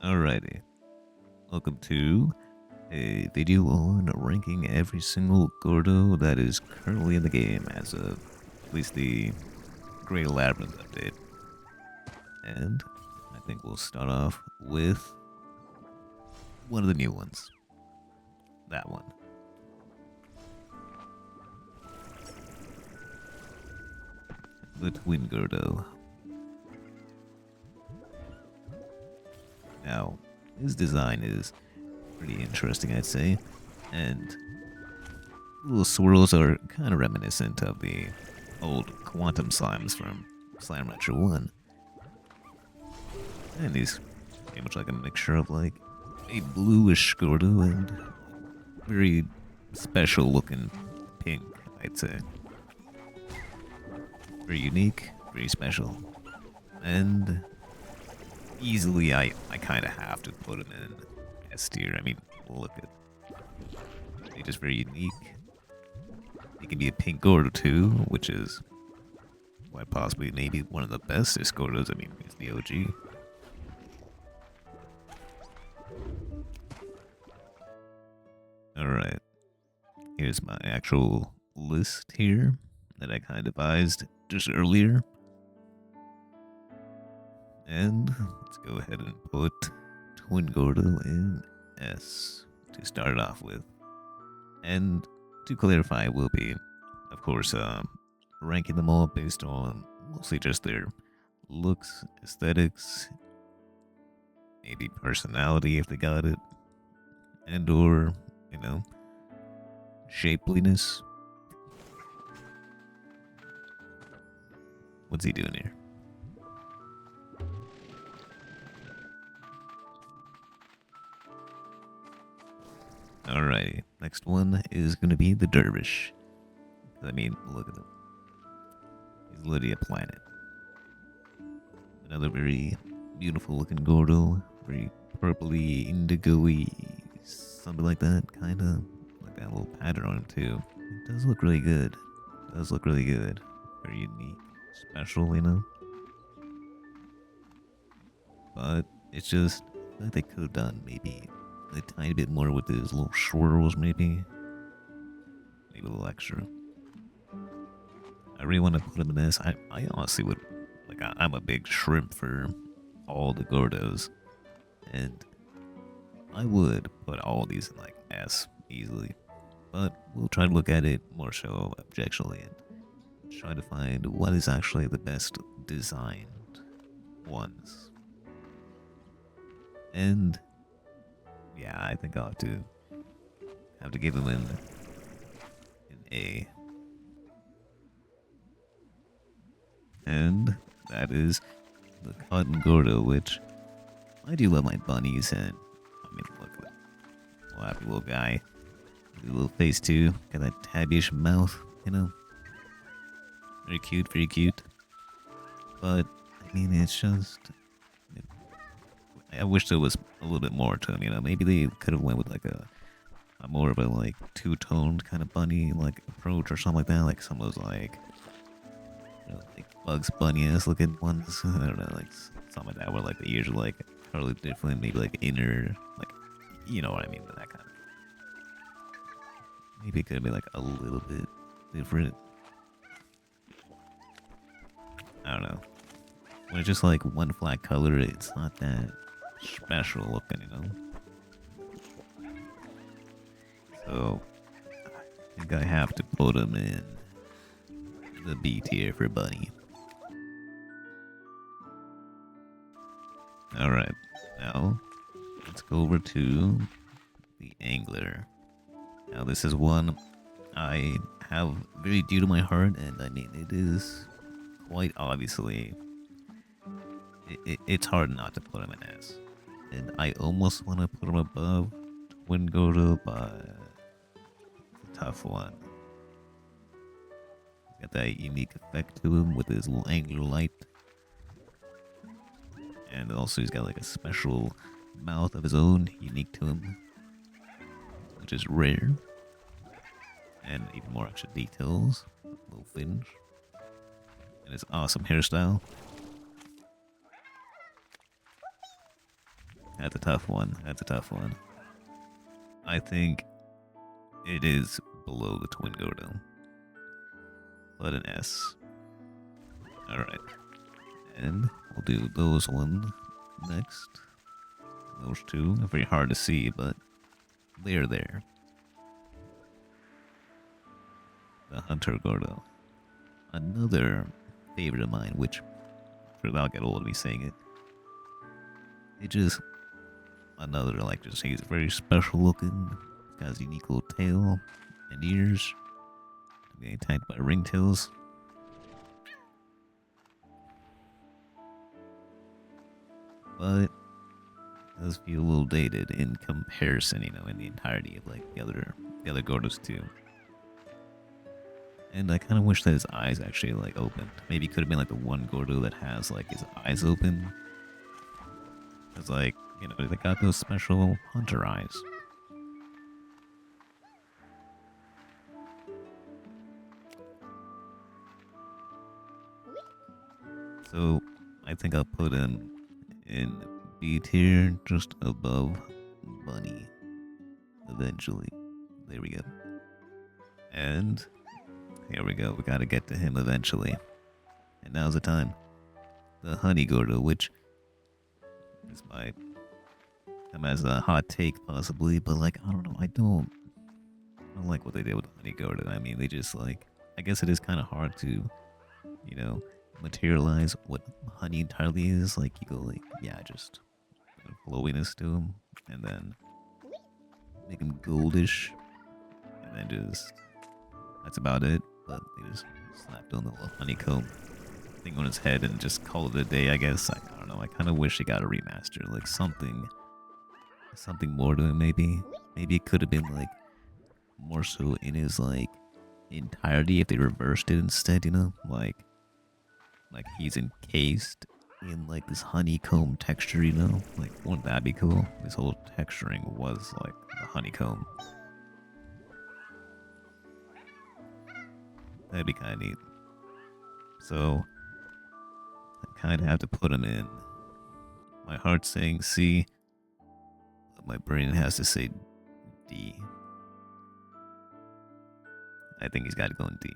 Alrighty, welcome to a video on ranking every single Gordo that is currently in the game as of at least the Great Labyrinth update. And I think we'll start off with one of the new ones. That one. The Twin Gordo. Now, his design is pretty interesting, I'd say, and little swirls are kind of reminiscent of the old quantum slimes from Slime Rancher 1. And he's pretty much like a mixture of like a bluish Gordo and very special looking pink, I'd say. Very unique, very special. And easily I kind of have to put him in S tier. I mean, look at, he's just very unique. He can be a pink Gordo too, which is quite possibly maybe one of the bestest Gordos. I mean, he's the OG. Alright, here's my actual list here that I kind of devised just earlier. And let's go ahead and put Twin Gordo in S to start off with. And to clarify, we'll be, of course, ranking them all based on mostly just their looks, aesthetics, maybe personality if they got it, and or, you know, shapeliness. What's he doing here? Alrighty, next one is going to be the Dervish. I mean, look at him. He's literally a planet. Another very beautiful looking Gordo. Very purpley, indigo-y, something like that, kind of. Like that little pattern on him, too. It does look really good. It does look really good. Very unique, special, you know? But it's just that they could have done maybe a tiny bit more with his little swirls, maybe. Maybe a little extra. I really want to put him in this. I honestly would, like, I'm a big shrimp for all the Gordos. And I would put all these in, like, S easily. But we'll try to look at it more so objectively and try to find what is actually the best designed ones. And yeah, I think I'll have to give him an A. And that is the Cotton Gordo, which I do love my bunnies, and I mean, look at that little happy little guy. With a little face too. Got that Tabby-ish mouth, you know. Very cute, very cute. But I mean, it's just, I wish there was a little bit more to him, you know. Maybe they could have went with like a more of a like two-toned kind of bunny like approach or something like that. Like some of those like, you know, like Bugs Bunny-esque looking ones. I don't know, like something like that, where like the ears are like totally different. Maybe like inner, like, you know what I mean, that kind of. Maybe it could have been like a little bit different. I don't know. When it's just like one flat color, it's not that special looking, you know? So, I think I have to put him in the B tier for Bunny. Alright, now let's go over to the Angler. Now this is one I have very dear to my heart, and I mean, it is quite obviously, it's hard not to put him in S. And I almost want to put him above Twin Gordo, but it's a tough one. He's got that unique effect to him with his little angular light. And also he's got like a special mouth of his own, unique to him, which is rare. And even more extra details, little fins, and his awesome hairstyle. That's a tough one. That's a tough one. I think it is below the twin Gordo. But an S. Alright. And we'll do those one next. Those two are very hard to see, but they're there. The Hunter Gordo. Another favorite of mine, which I'll get old of me saying it. It just another like just he's very special looking. He's got his unique little tail and ears. Being attacked by ringtails. But it does feel a little dated in comparison, you know, in the entirety of like the other gordos too. And I kind of wish that his eyes actually like opened. Maybe it could have been like the one Gordo that has like his eyes open. It's like, you know, they got those special hunter eyes. So I think I'll put him in B tier, just above Bunny. Eventually. There we go. And here we go. We gotta get to him eventually. And now's the time. The Honey Gordo, which this might come as a hot take possibly, but like I don't know, I don't like what they did with the Honey Gordo. I mean, they just like, I guess it is kind of hard to, you know, materialize what honey entirely is. Like you go like, yeah, just glowiness to him, and then make him goldish, and then just that's about it. But they just slapped on the little honeycomb thing on his head and just called it a day, I guess. I don't know. I kind of wish he got a remaster, like something more to him. Maybe it could have been like more so in his like entirety if they reversed it instead. You know, like he's encased in like this honeycomb texture. You know, like wouldn't that be cool? This whole texturing was like the honeycomb. That'd be kind of neat. So I kind of have to put him in. My heart's saying C, but my brain has to say D. I think he's got to go in D.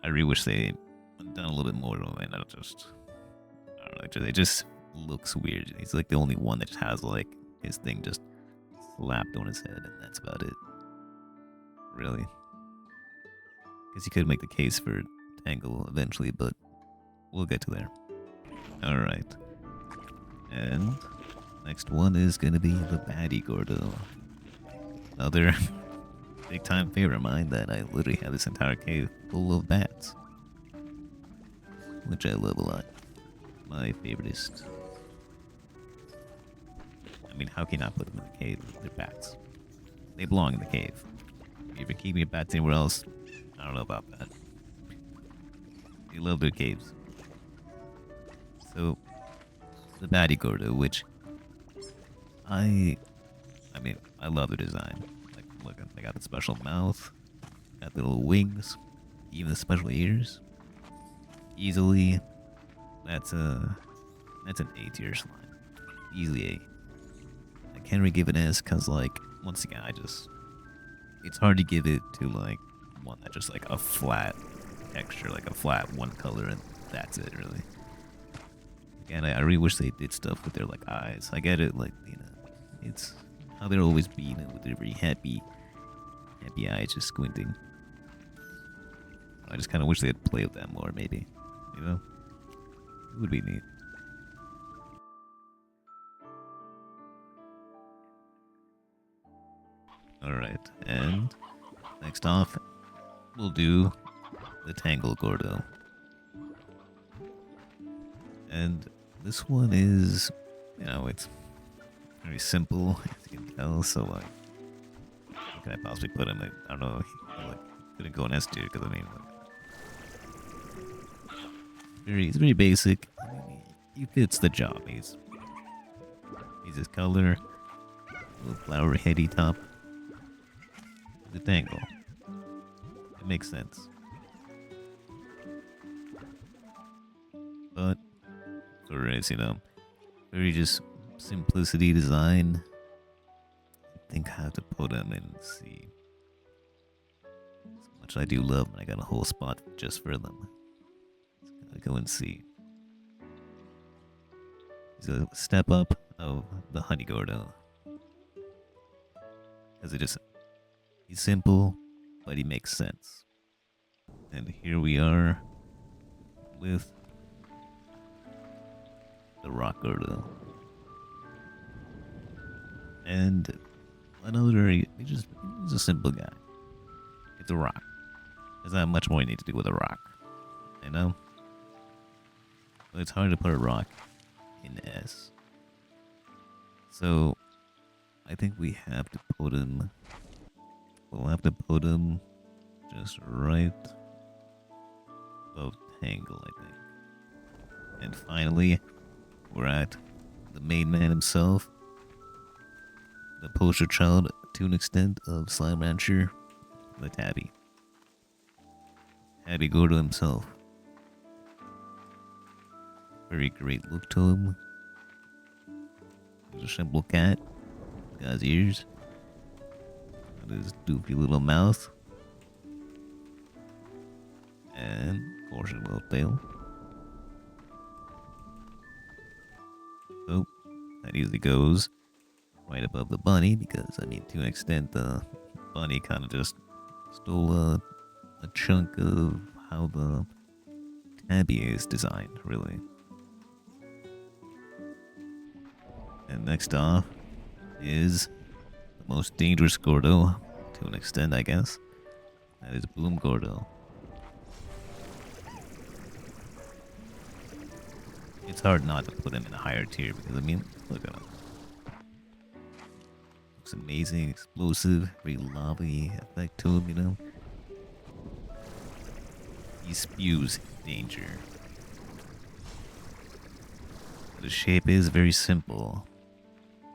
I really wish they had done a little bit more to him, and I don't know, it just looks weird. He's like the only one that just has like his thing just slapped on his head, and that's about it. Really. Guess you could make the case for Tangle eventually, but we'll get to there. Alright. And next one is gonna be the Batty Gordo. Another big time favorite of mine that I literally have this entire cave full of bats. Which I love a lot. My favoriteest. I mean, how can you not put them in the cave? They're bats. They belong in the cave. If you're keeping your bats anywhere else, I don't know about that. They love their caves. So, the Batty Gordo, which I mean, I love the design. Like, look, they got the special mouth, got the little wings, even the special ears. Easily, that's an A tier slime. Easily A. I can't really give it an S because, like, once again, it's hard to give it to like one that just like a flat texture, like a flat one color, and that's it really. Again, I really wish they did stuff with their like eyes. I get it, like, you know, it's how they'll always be, you know, with their very happy eyes just squinting. I just kind of wish they'd play with that more, maybe. You know, it would be neat. Alright, and next off, we'll do the Tangle Gordo. And this one is, you know, it's very simple, as you can tell, so like, what can I possibly put him in? I don't know, like, couldn't go in S tier, because I mean, like, he's very basic. I mean, he fits the job. He's his color, little flower heady top. The Tangle. It makes sense. But for is, you know, very just simplicity design. I think I have to put them in and see. As much as I do love them, I got a whole spot just for them. Gotta go and see. He's a step up of the honey gordo. Because he's simple, but he makes sense. And here we are with the rock gordo. And another, he's a simple guy. It's a rock. There's not much more you need to do with a rock. You know? But it's hard to put a rock in S. So, I think we have to put him... We'll have to put him just right above Tangle, I think. And finally, we're at the main man himself. The poster child, to an extent, of Slime Rancher, the Tabby. Tabby Gordo himself. Very great look to him. He's a simple cat. Got his ears. Got his doofy little mouth. And, of course, a little tail. So, that usually goes right above the bunny, because, I mean, to an extent, the bunny kind of just stole a chunk of how the Tabby is designed, really. And next off is the most dangerous Gordo, to an extent, I guess. That is Boom Gordo. It's hard not to put him in a higher tier because, I mean, look at him. Looks amazing, explosive, very lava-y effect to him, you know? He spews danger. The shape is very simple.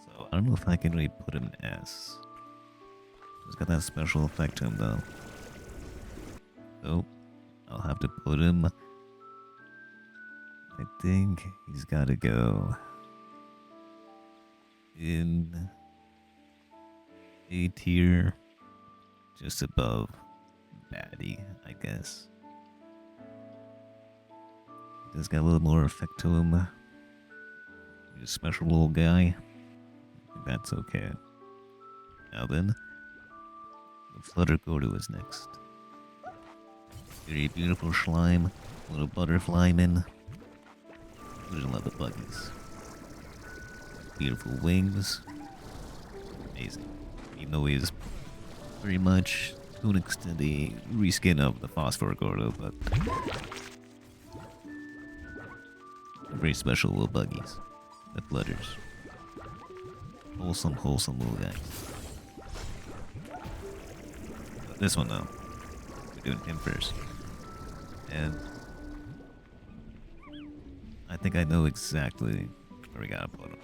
So, I don't know if I can really put him in S. He's got that special effect to him, though. So, I'll have to put him... I think he's got to go in A tier, just above Batty, I guess. He's got a little more effect to him. He's a special little guy. I think that's okay. Now then, the Flutter Gordo is next. Very beautiful slime, little butterfly man. Who doesn't love the buggies? Beautiful wings. Amazing. Even though he is very much, to an extent, the reskin of the Phosphor Gordo, but very special little buggies. The flutters. Wholesome, wholesome little guy. But this one, though, we're doing him first. And I think I know exactly where we gotta put him.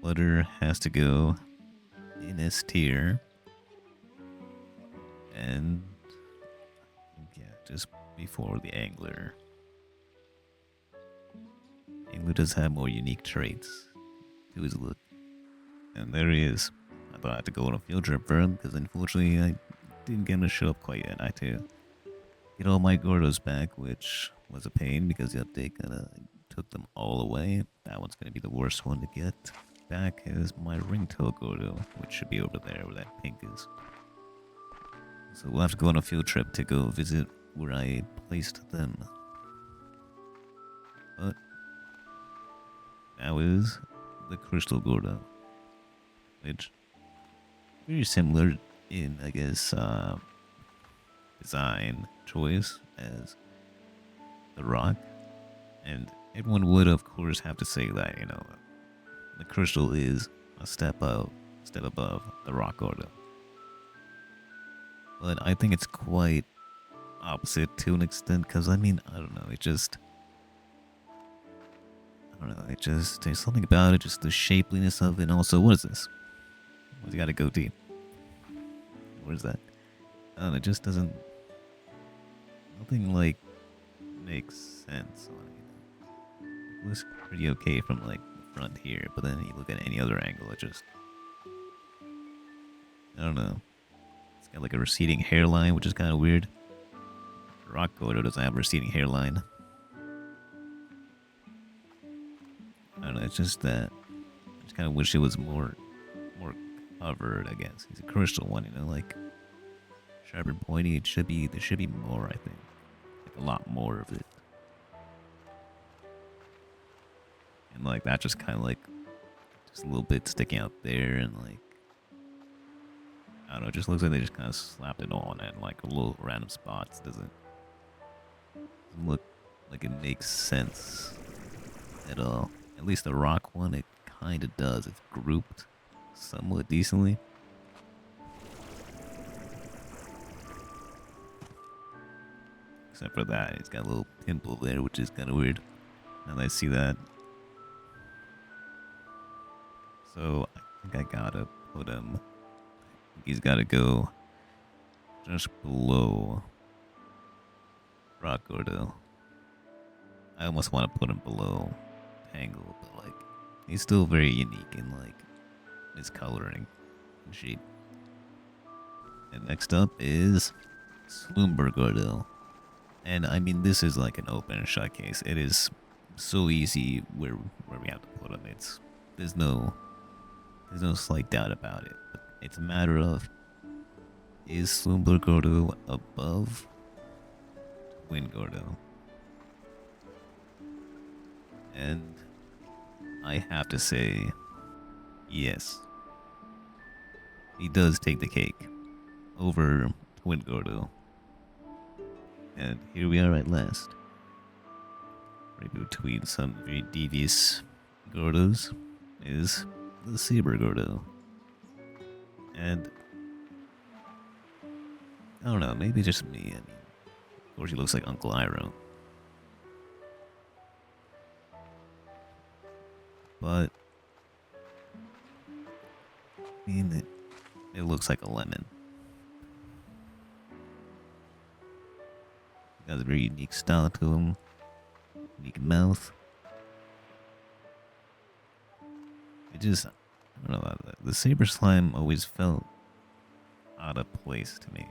Flutter has to go in S tier. And yeah, just before the Angler. Angler does have more unique traits to his look. And there he is. I thought I had to go on a field trip for him, because unfortunately I didn't get him to show up quite yet. I had to get all my Gordos back, which was a pain because the update kind of took them all away. That one's going to be the worst one to get back, is my Ringtail Gordo, which should be over there where that pink is. So we'll have to go on a field trip to go visit where I placed them. But now is the Crystal Gordo, which very similar in, I guess, design choice as the rock. And everyone would, of course, have to say that, you know, the crystal is a step above the rock Gordo. But I think it's quite opposite to an extent, because, I mean, I don't know, it just... I don't know, it just... There's something about it, just the shapeliness of it, and also, what is this? What's he got a goatee? What is that? I don't know, it just doesn't... Nothing, like, makes sense on it. It looks pretty okay from, like, the front here, but then you look at any other angle, it just, I don't know. It's got like a receding hairline, which is kind of weird. Rock Gordo doesn't have a receding hairline. I don't know, it's just that I just kind of wish it was more covered, I guess. He's a crystal one, you know, like sharp and pointy. There should be more, I think. Like a lot more of it. And like that just kind of like just a little bit sticking out there, and like I don't know, it just looks like they just kind of slapped it on at like a little random spots. Doesn't look like it makes sense at all. At least the rock one, it kind of does. It's grouped somewhat decently. Except for that, it's got a little pimple there, which is kind of weird. Now that I see that. So I think I gotta put him. He's gotta go just below Rock Gordo. I almost want to put him below Tangle, but like he's still very unique in like his coloring and shape. And next up is Slumber Gordo. And I mean, this is like an open and shut case. It is so easy where we have to put him. There's no slight doubt about it. But it's a matter of, is Slumber Gordo above Twin Gordo? And I have to say, yes. He does take the cake over Twin Gordo. And here we are at last. Right between some very devious Gordos is the saber Gordo. And I don't know, maybe just me. I mean, of course he looks like Uncle Iroh. But I mean, it looks like a lemon. He has a very unique style to him. Unique mouth. It just, I don't know, the saber slime always felt out of place to me.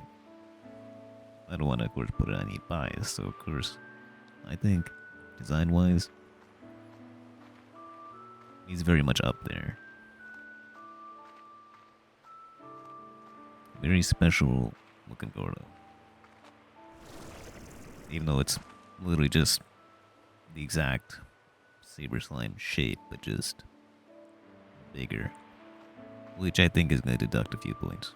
I don't want to, of course, put any bias, so of course, I think, design-wise, he's very much up there. Very special looking Gordo. Even though it's literally just the exact saber slime shape, but just bigger. Which I think is going to deduct a few points.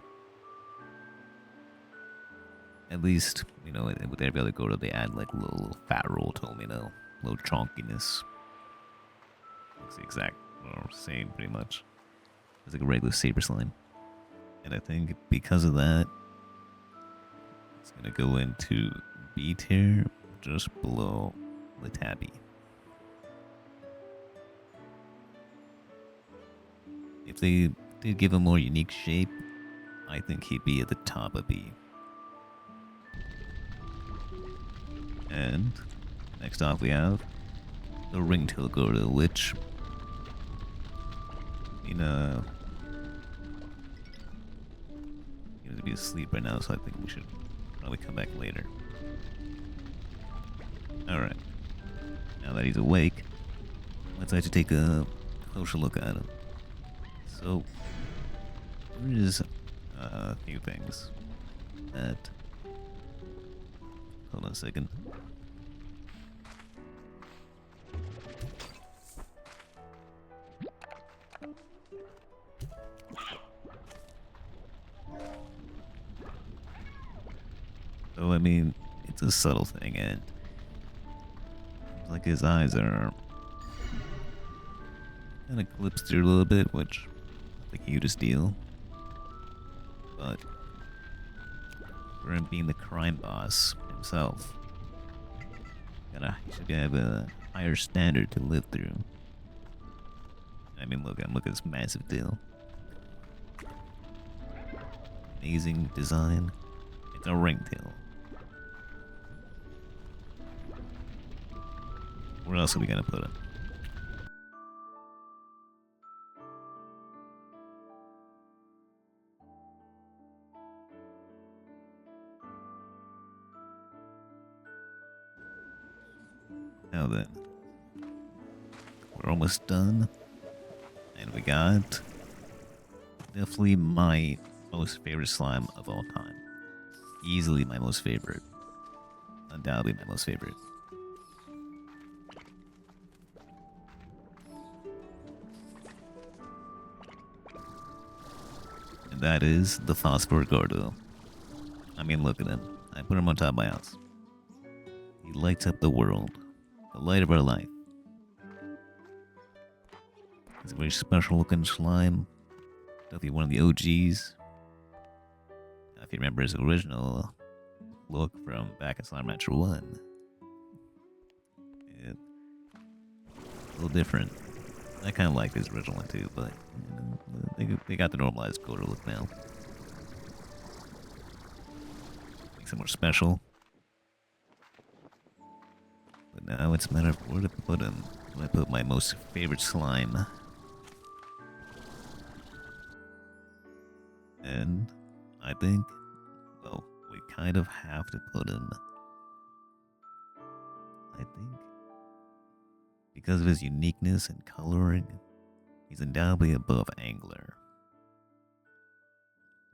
At least, you know, with every other Gordo, they add like a little fat roll to them, you know, a little chonkiness. Looks the exact same, pretty much. It's like a regular saber slime. And I think because of that, it's going to go into B tier, just below the Tabby. If they did give a more unique shape, I think he'd be at the top of B. And next off we have the Ringtail Gordo, which, you know, he seems to be asleep right now, so I think we should probably come back later. Alright, now that he's awake, let's actually take a closer look at him. So, there is a few things that, hold on a second. So, I mean, it's a subtle thing, and like his eyes are kind of clipped through a little bit, which I think he would steal. But for him being the crime boss himself, he should have a higher standard to live through. I mean, look at this massive deal. Amazing design. It's a ringtail. Where else are we gonna put him? Now then, we're almost done. And we got definitely my most favorite slime of all time. Easily my most favorite. Undoubtedly my most favorite. And that is the phosphor Gordo. I mean, look at him. I put him on top of my house. He lights up the world. The light of our life. He's a very special looking slime. Definitely one of the OGs. If you remember his original look from back in Slime Rancher 1. Yeah. A little different. I kind of like his original one too, but you know, they got the normalized Gordo look now. Makes it more special. But now it's a matter of where to put him. Where I put my most favorite slime. And I think, well, we kind of have to put him, I think, because of his uniqueness and coloring, he's undoubtedly above Angler.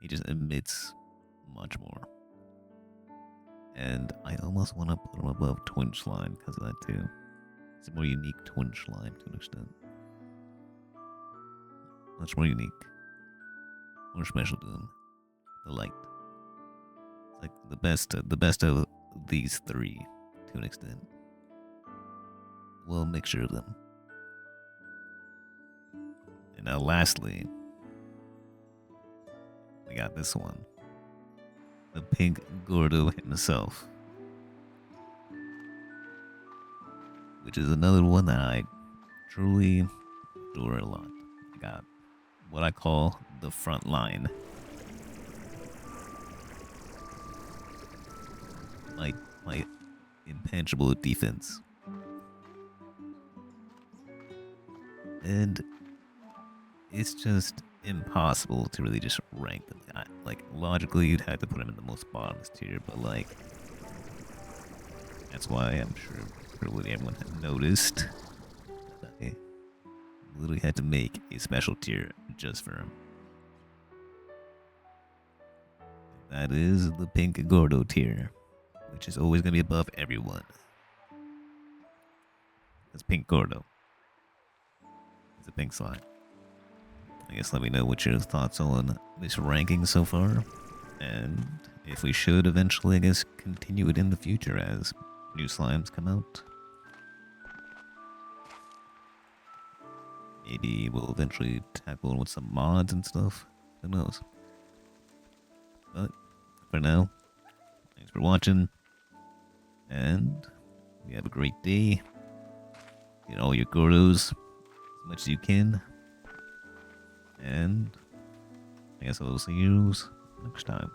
He just emits much more. And I almost want to put him above Twin Slime because of that too. It's a more unique Twin Slime to an extent. Much more unique. More special to him. The light. It's like the best of these three to an extent. Well, mixture of them. And now lastly, we got this one. The pink Gordo himself. Which is another one that I truly adore a lot. I got what I call the front line. My impenetrable defense. And it's just impossible to really just rank them. Like, logically, you'd have to put them in the most bottomless tier, but, like, that's why I'm sure probably everyone had noticed that I literally had to make a special tier just for him. That is the pink Gordo tier, which is always going to be above everyone. That's pink Gordo. It's a pink slime. I guess let me know what your thoughts on this ranking so far, and if we should eventually, I guess, continue it in the future as new slimes come out. Maybe we'll eventually tackle with some mods and stuff. Who knows? But for now, thanks for watching, and you have a great day. Get all your Gordos as much as you can. And I guess I'll see you next time.